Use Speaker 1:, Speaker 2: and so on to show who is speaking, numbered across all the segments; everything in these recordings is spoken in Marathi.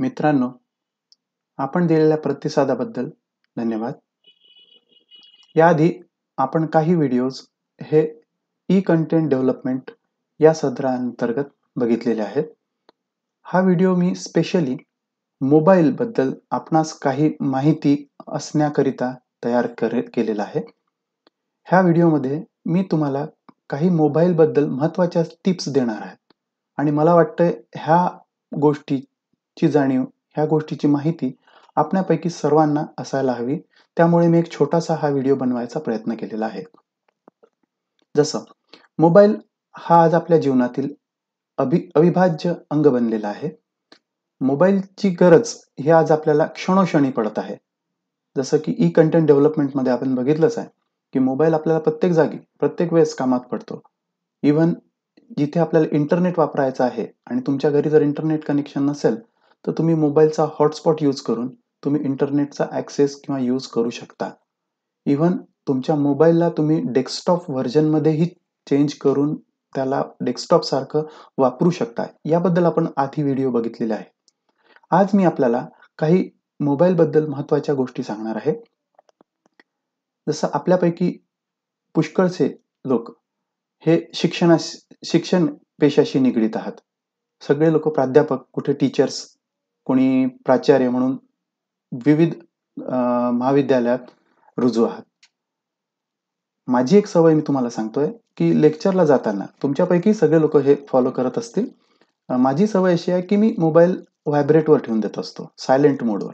Speaker 1: मित्रांनो, आपण दिलेल्या प्रतिसादाबद्दल धन्यवाद. याआधी आपण काही व्हिडिओज हे कंटेंट डेव्हलपमेंट या सदराअंतर्गत बघितलेले आहेत. हा व्हिडिओ मी स्पेशली मोबाईलबद्दल आपणास काही माहिती असण्याकरिता तयार केलेला आहे. ह्या व्हिडिओमध्ये मी तुम्हाला काही मोबाईलबद्दल महत्त्वाच्या टिप्स देणार आहे आणि मला वाटतं ह्या गोष्टीची जाणीव, ह्या गोष्टीची माहिती आपल्यापैकी सर्वांना असायला हवी. त्यामुळे मी एक छोटासा हा व्हिडिओ बनवायचा प्रयत्न केलेला आहे. जसं मोबाईल हा आज आपल्या जीवनातील अविभाज्य अंग बनलेला आहे. मोबाईलची गरज ही आज आपल्याला क्षणोक्षणी पडत आहे. जसं की कंटेंट डेव्हलपमेंटमध्ये आपण बघितलंच आहे की मोबाईल आपल्याला प्रत्येक जागी, प्रत्येक वेळेस कामात पडतो. इव्हन जिथे आपल्याला इंटरनेट वापरायचं आहे आणि तुमच्या घरी जर इंटरनेट कनेक्शन नसेल, तर तुम्ही मोबाईलचा हॉटस्पॉट यूज करून तुम्ही इंटरनेटचा ॲक्सेस किंवा यूज करू शकता. इव्हन तुमच्या मोबाईलला तुम्ही डेस्कटॉप व्हर्जनमध्येही चेंज करून त्याला डेस्कटॉप सारखं वापरू शकता. याबद्दल आपण आधी व्हिडिओ बघितलेले आहे. आज मी आपल्याला काही मोबाईलबद्दल महत्त्वाच्या गोष्टी सांगणार आहे. जसं आपल्यापैकी पुष्कळसे लोक हे शिक्षण पेशाशी निगडीत आहात. सगळे लोक प्राध्यापक, कुठे टीचर्स, कोणी प्राचार्य म्हणून विविध महाविद्यालयात रुजू आहात. माझी एक सवय मी तुम्हाला सांगतोय की लेक्चरला जाताना तुमच्यापैकी सगळे लोक हे फॉलो करत असतील. माझी सवय अशी आहे की मी मोबाईल व्हायब्रेटवर ठेवून देत असतो, सायलेंट मोडवर.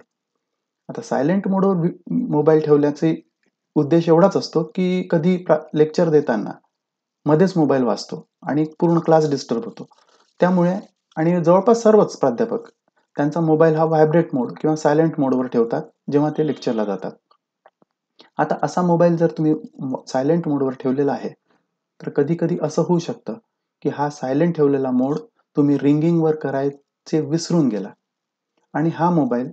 Speaker 1: आता सायलेंट मोडवर मोबाईल ठेवल्याचे उद्देश एवढाच असतो की कधी लेक्चर देताना मध्येच मोबाईल वाजतो आणि पूर्ण क्लास डिस्टर्ब होतो. त्यामुळे आणि जवळपास सर्वच प्राध्यापक त्यांचा मोबाईल हा व्हायब्रेट मोड किंवा सायलेंट मोडवर ठेवतात जेव्हा ते लेक्चरला जातात. आता असा मोबाईल जर तुम्ही सायलेंट मोडवर ठेवलेला आहे, तर कधी कधी असं होऊ शकतं की हा सायलेंट ठेवलेला मोड तुम्ही रिंगिंगवर करायचे विसरून गेला आणि हा मोबाईल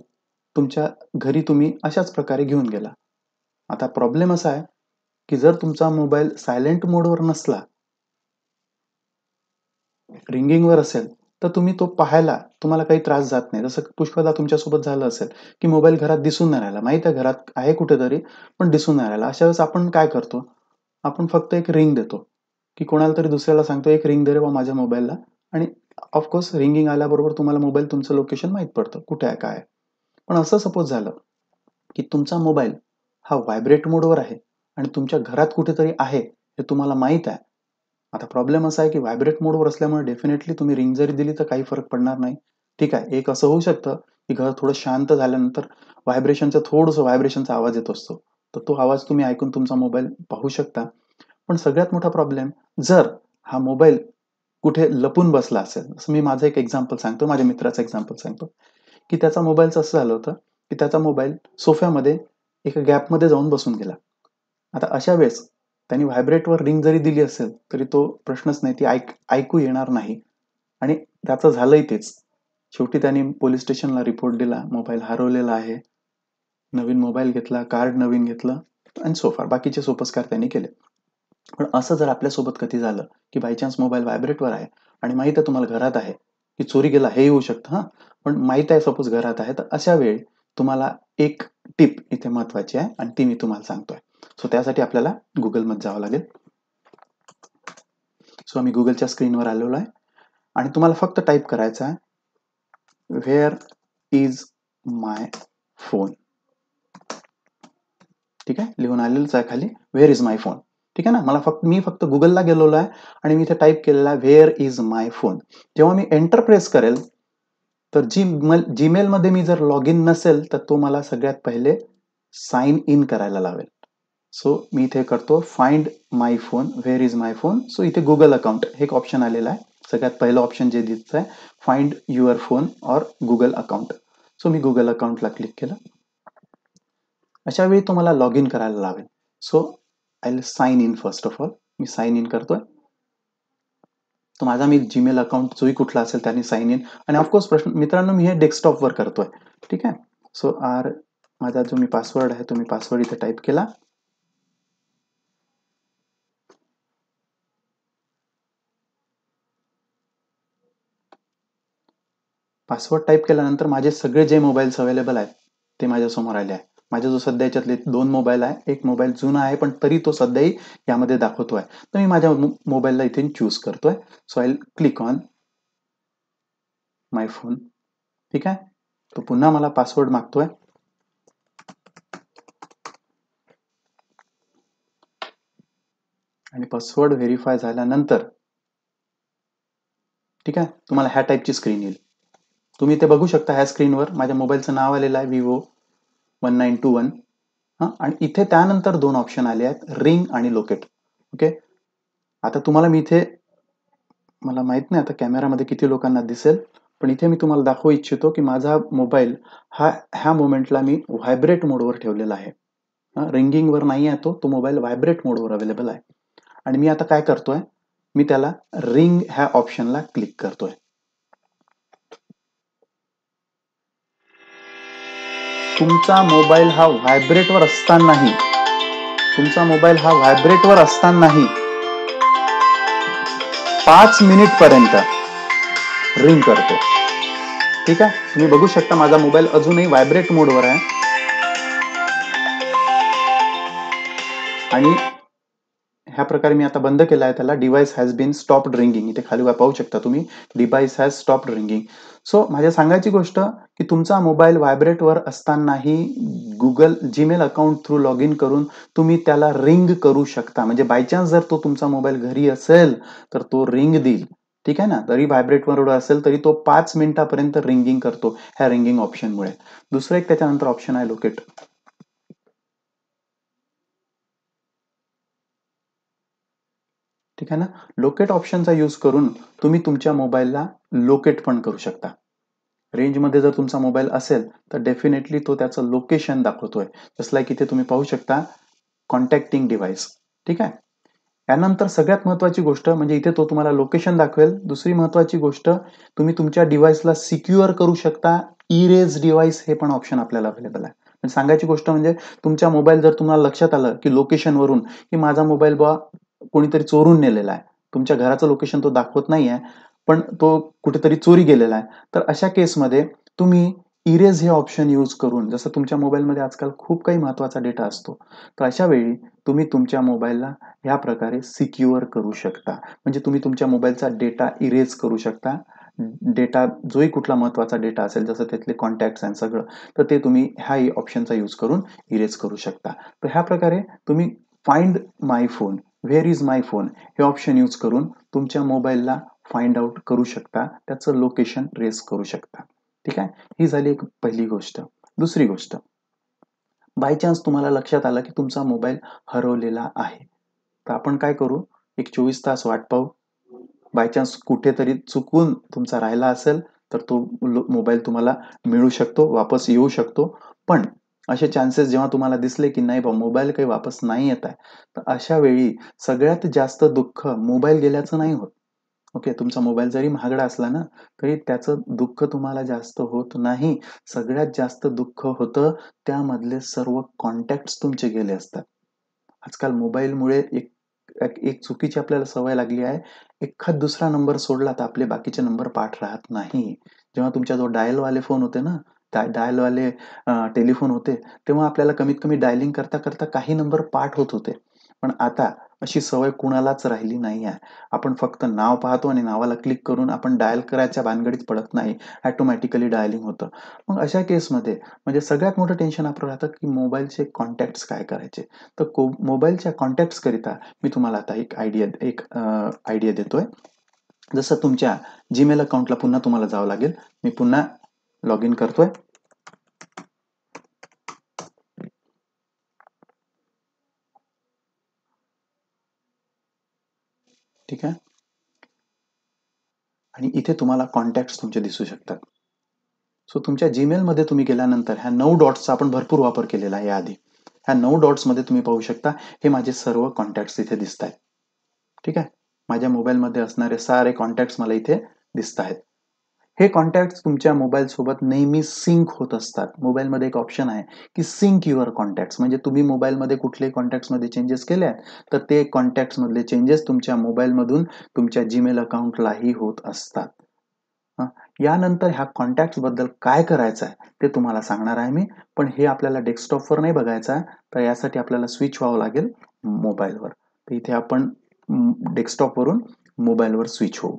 Speaker 1: तुमच्या घरी तुम्ही अशाच प्रकारे घेऊन गेला. आता प्रॉब्लेम असा आहे की जर तुमचा मोबाईल सायलेंट मोडवर नसला, रिंगिंगवर असेल, तर तुम्ही तो पाहायला तुम्हाला काही त्रास जात नाही. जसं पुष्कळदा तुमच्यासोबत झालं असेल की मोबाईल घरात दिसून नाही राहिला, माहिती आहे घरात आहे कुठेतरी पण दिसून नाही राहिला. अशा वेळेस आपण काय करतो, आपण फक्त एक रिंग देतो की कोणाला तरी दुसऱ्याला सांगतो, एक रिंग दे रे बा माझ्या मोबाईलला, आणि ऑफकोर्स रिंगिंग आल्याबरोबर तुम्हाला मोबाईल तुमचं लोकेशन माहीत पडतं, कुठे आहे काय आहे. पण असं सपोज झालं की तुमचा मोबाईल हा व्हायब्रेट मोडवर आहे आणि तुमच्या घरात कुठेतरी आहे हे तुम्हाला माहीत आहे. आता प्रॉब्लेम असा आहे की व्हायब्रेट मोडवर असल्यामुळे डेफिनेटली तुम्ही रिंग जरी दिली तर काही फरक पडणार नाही. ठीक आहे, एक असं होऊ शकतं की घर थोडं शांत झाल्यानंतर व्हायब्रेशनचा आवाज येत असतो, तर तो आवाज तुम्ही ऐकून तुमचा मोबाईल पाहू शकता. पण सगळ्यात मोठा प्रॉब्लेम, जर हा मोबाईल कुठे लपून बसला असेल. जसं मी माझं एक एक्झाम्पल सांगतो, माझ्या मित्राचं एक्झाम्पल सांगतो की त्याचा मोबाईलचं असं झालं होतं की त्याचा मोबाईल सोफ्यामध्ये एका गॅपमध्ये जाऊन बसून गेला. आता अशा वेळेस त्यांनी व्हायब्रेटवर रिंग जरी दिली असेल तरी तो प्रश्नच नाही, ती ऐकू येणार नाही. आणि त्याचं झालंय तेच. शेवटी त्यांनी पोलीस स्टेशनला रिपोर्ट दिला, मोबाईल हरवलेला आहे, नवीन मोबाईल घेतला, कार्ड नवीन घेतलं आणि सोफार बाकीचे सोपस्कार त्यांनी केले. पण असं जर आपल्यासोबत कधी झालं की बाय चान्स मोबाईल व्हायब्रेटवर आहे आणि माहित आहे तुम्हाला घरात आहे, की चोरी गेला हे येऊ शकतं हां, पण माहित आहे सपोज घरात आहे, तर अशा वेळी तुम्हाला एक टिप इथे महत्वाची आहे आणि ती मी तुम्हाला सांगतोय. सो त्यासाठी आपल्याला गुगलमध्ये जावं लागेल. सो आम्ही गुगलच्या स्क्रीनवर आलेलो आहे आणि तुम्हाला फक्त टाईप करायचं आहे, व्हेअर इज माय फोन. ठीक आहे, लिहून आलेलंच आहे खाली, व्हेअर इज माय फोन. ठीक आहे ना, मी फक्त गुगलला गेलेलो आहे आणि मी इथे टाईप केलेला आहे व्हेअर इज माय फोन. जेव्हा मी एंटर प्रेस करेल तर जीमेलमध्ये मी जर लॉग इन नसेल तर तो मला सगळ्यात पहिले साइन इन करायला लावेल. सो मी इथे करतो find my phone, where is my phone. So इथे गुगल अकाउंट हे एक ऑप्शन आलेलं आहे. सगळ्यात पहिलं ऑप्शन जे दिसत आहे, find your phone or Google account. So मी गुगल अकाउंटला क्लिक केलं. अशा वेळी तुम्हाला लॉग इन करायला लावेल. So I will sign in. First of all मी साइन इन करतोय. तर माझा मी जीमेल अकाउंट जोही कुठला असेल त्याने साइन इन. आणि ऑफकोर्स मित्रांनो, मी हे डेस्कटॉपवर करतोय. ठीक आहे, सो माझा जो मी पासवर्ड आहे तो मी पासवर्ड इथे टाईप केला. पासवर्ड टाईप केल्यानंतर माझे सगळे जे मोबाईल्स अवेलेबल आहेत ते माझ्यासमोर आले आहे. माझ्या जो सध्या याच्यातले 2 मोबाईल आहे, एक मोबाईल जुना आहे पण तरी तो सध्याही यामध्ये दाखवतोय. तर मी माझ्या मोबाईलला इथे चूज करतोय. So I will click on my phone. ठीक आहे. तो पुन्हा मला पासवर्ड मागतोय. आणि पासवर्ड व्हेरीफाय झाल्यानंतर ठीक आहे, तुम्हाला ह्या टाईपची स्क्रीन येईल. तुम्ही ते बघू शकता ह्या स्क्रीनवर माझ्या मोबाईलचं नाव आलेलं आहे विवो 1921. आणि इथे त्यानंतर 2 ऑप्शन आले आहेत, रिंग आणि लोकेट. ओके. आता तुम्हाला मी इथे, मला माहित नाही आता कॅमेरामध्ये किती लोकांना दिसेल, पण इथे मी तुम्हाला दाखवू इच्छितो की माझा मोबाईल ह्या मोमेंटला मी व्हायब्रेट मोडवर ठेवलेला आहे. रिंगिंगवर नाही आहे, तो मोबाईल व्हायब्रेट मोडवर अवेलेबल आहे. आणि मी आता काय करतोय, मी त्याला रिंग ह्या ऑप्शनला क्लिक करतोय. तुमचा मोबाईल हा व्हायब्रेटवर असतानाही, तुमचा मोबाईल हा व्हायब्रेटवर असतानाही 5 मिनिट पर्यंत रिंग करतो. ठीक आहे. तुम्ही बघू शकता माझा मोबाईल अजूनही व्हायब्रेट मोडवर आहे. आणि ह्या प्रकारे मी आता बंद केला आहे त्याला. Device has been stopped ringing. इथे खाली पाहू शकता तुम्ही, device has stopped ringing. So माझ्या सांगायची गोष्ट की तुमचा मोबाईल व्हायब्रेटवर असतानाही Google Gmail account through log in करून तुम्ही त्याला रिंग करू शकता. म्हणजे बाय चान्स जर तो तुमचा मोबाईल घरी असेल तर तो रिंग देईल. ठीक आहे ना. तरी व्हायब्रेटवर असेल तरी तो 5 मिनिटापर्यंत रिंगिंग करतो ह्या रिंगिंग ऑप्शनमुळे. दुसरं एक त्याच्यानंतर ऑप्शन आहे लोकेट. ठीक आहे ना. लोकेट ऑप्शनचा यूज करून तुम्ही तुमच्या मोबाईलला लोकेट पण करू शकता. रेंजमध्ये जर तुमचा मोबाईल असेल तर डेफिनेटली तो त्याचं लोकेशन दाखवतोय. जस्ट लाईक इथे तुम्ही पाहू शकता कॉन्टॅक्टिंग डिव्हाइस. ठीक आहे. यानंतर सगळ्यात महत्वाची गोष्ट म्हणजे इथे तो तुम्हाला लोकेशन दाखवेल. दुसरी महत्वाची गोष्ट, तुम्ही तुमच्या डिव्हाइसला सिक्युअर करू शकता. इरेज डिव्हाइस हे पण ऑप्शन आपल्याला अवेलेबल आहे. म्हणजे सांगायची गोष्ट म्हणजे तुमच्या मोबाईल जर तुम्हाला लक्षात आलं की लोकेशनवरून की माझा मोबाईल कोणीतरी चोरून नेलेला आहे. तुमच्या घराचं लोकेशन तो दाखवत नाहीये, पण तो कुठेतरी चोरी गेलेला आहे. तर अशा केसमध्ये तुम्ही इरेज हे ऑप्शन यूज करून, जसं तुमच्या मोबाईलमध्ये आजकाल खूप काही महत्त्वाचा डेटा असतो, तर अशा वेळी तुम्ही तुमच्या मोबाईलला ह्या प्रकारे सिक्युअर करू शकता. म्हणजे तुम्ही तुमच्या मोबाईलचा डेटा इरेज करू शकता. डेटा जोही कुठला महत्त्वाचा डेटा असेल, जसं त्यातले कॉन्टॅक्ट्स आणि सगळं, तर ते तुम्ही ह्या ऑप्शनचा यूज करून इरेज करू शकता. तर ह्या प्रकारे तुम्ही find my phone, where is my phone हे ऑप्शन यूज करून तुमच्या मोबाईलला फाइंड आउट करू शकता. त्याचं लोकेशन ट्रेस करू शकता. ठीक आहे. ही झाली एक पहिली गोष्ट. दुसरी गोष्ट, बाय चान्स तुम्हाला लक्षात आलं की तुमचा मोबाईल हरवलेला आहे. तर आपण काय करू, एक 24 तास वाट पाहू. बाय चान्स कुठेतरी चुकून तुमचा राहिला असेल तर तो मोबाईल तुम्हाला मिळू शकतो, वापस येऊ शकतो. पण असे चान्सेस जेव्हा तुम्हाला दिसले की नाही बा मोबाईल काही वापस नाही येत आहे, तर अशा वेळी सगळ्यात जास्त दुःख मोबाईल गेल्याचं नाही होत. ओके. तुमचा मोबाईल जरी महागडा असला ना, तरी त्याचं दुःख तुम्हाला जास्त होत नाही. सगळ्यात जास्त दुःख होतं त्यामधले सर्व कॉन्टॅक्ट्स तुमचे गेले असतात. आजकाल मोबाईलमुळे एक एक एक चुकीची आपल्याला सवय लागली आहे. एखाद दुसरा नंबर सोडला तर आपले बाकीचे नंबर पाठ राहत नाही. जेव्हा तुमच्याजवळ डायलवाले फोन होते ना, डायलवाले टेलिफोन होते, तेव्हा आपल्याला कमीत कमी डायलिंग करता करता काही नंबर पाठ होत होते. पण आता अशी सवय कुणालाच राहिली नाही आहे. आपण फक्त नाव पाहतो आणि नावाला क्लिक करून आपण डायल करायच्या भानगडीत पडत नाही. ऑटोमॅटिकली डायलिंग होतं. मग अशा केसमध्ये म्हणजे सगळ्यात मोठं टेन्शन आपलं राहतं की मोबाईलचे कॉन्टॅक्ट्स काय करायचे. तर मोबाईलच्या कॉन्टॅक्ट्स करिता मी तुम्हाला आता एक आयडिया देतोय. जसं तुमच्या जीमेल अकाउंटला पुन्हा तुम्हाला जावं लागेल. मी पुन्हा लॉग इन करतोय. ठीक आहे. आणि इथे तुम्हाला कॉन्टॅक्ट्स तुमचे दिसू शकतात. सो तुमच्या जीमेलमध्ये तुम्ही गेल्यानंतर ह्या 9 डॉट्सचा आपण भरपूर वापर केलेला आहे याआधी. ह्या 9 डॉट्समध्ये तुम्ही पाहू शकता हे माझे सर्व कॉन्टॅक्ट्स इथे दिसत आहेत. ठीक आहे. माझ्या मोबाईलमध्ये असणारे सारे कॉन्टॅक्ट्स मला इथे दिसत आहेत. हे कॉन्टॅक्ट्स तुमच्या मोबाईलसोबत नेहमी सिंक होत असतात. मोबाईलमध्ये एक ऑप्शन आहे की सिंक युअर कॉन्टॅक्ट्स. म्हणजे तुम्ही मोबाईलमध्ये कुठल्याही कॉन्टॅक्ट्समध्ये चेंजेस केले आहेत, तर ते कॉन्टॅक्ट्समधले चेंजेस तुमच्या मोबाईलमधून तुमच्या जीमेल अकाउंटलाही होत असतात. यानंतर ह्या कॉन्टॅक्ट्सबद्दल काय करायचं आहे ते तुम्हाला सांगणार आहे मी. पण हे आपल्याला डेस्कटॉपवर नाही बघायचं आहे, तर यासाठी आपल्याला स्विच व्हावं लागेल मोबाईलवर. तर इथे आपण डेस्कटॉपवरून मोबाईलवर स्विच होऊ.